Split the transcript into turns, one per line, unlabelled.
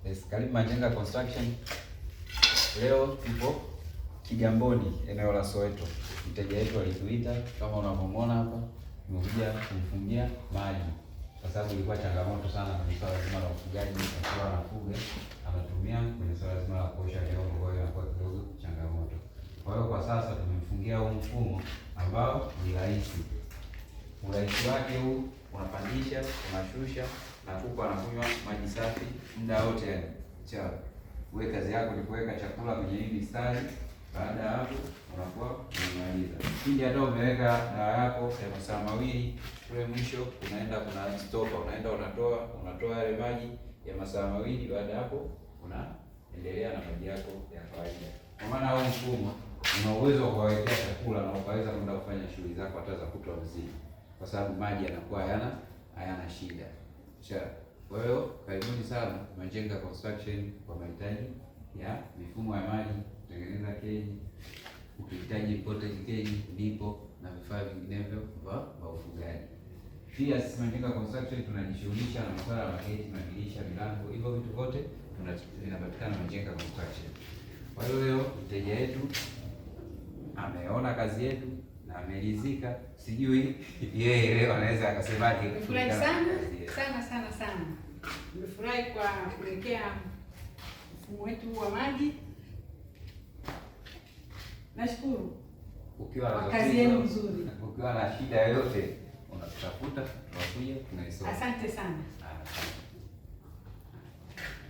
Yes, karibu Majenga Construction. Leo tupo Kigamboni, eneo la Soweto. Mteja wetu alituita kama unavyomwona hapa, tumekuja kumfungia maji kwa sababu ilikuwa changamoto sana kwenye swala zima la ufugaji. Akiwa anafuga anatumia kwenye swala zima la kuosha vyombo, kwa hiyo inakuwa kidogo changamoto. Kwa hiyo kwa sasa tumemfungia huu mfumo ambao ni rahisi. Urahisi wake huu, unapandisha, unashusha na kuku anakunywa maji safi muda wote. Yani wewe kazi yako ni kuweka chakula kwenye hii mistari. Baada ya hapo unakuwa umemaliza. Pindi hata umeweka dawa yako ya masaa mawili, kule mwisho unaenda kuna stopa, unaenda unatoa yale maji ya masaa mawili. Baada ya hapo unaendelea na maji yako ya kawaida. Kwa maana huu mfumo una uwezo wa kuwekea chakula na ukaweza kwenda kufanya shughuli zako hata za kutwa mzima, kwa sababu maji yanakuwa hayana shida. Kwa hiyo karibuni sana Majenga Construction kwa mahitaji ya mifumo ya maji, kutengeneza keji, ukihitaji pottage keji ndipo, na vifaa vinginevyo vya ufugaji. Pia sisi Majenga Construction tunajishughulisha na masuala ya mageti, madirisha, milango, hivyo vitu vyote vinapatikana Majenga Construction. Kwa hiyo leo mteja wetu ameona kazi yetu na ameridhika. Sijui yeye leo anaweza akasemaje.
Nimefurahi sana. Nimefurahi kwa kuelekea mfumo wetu wa maji. Nashukuru.
Ukiwa na
kazi yenu nzuri.
Ukiwa na shida yoyote unatafuta, tunakuja, tunaisoma.
Asante sana.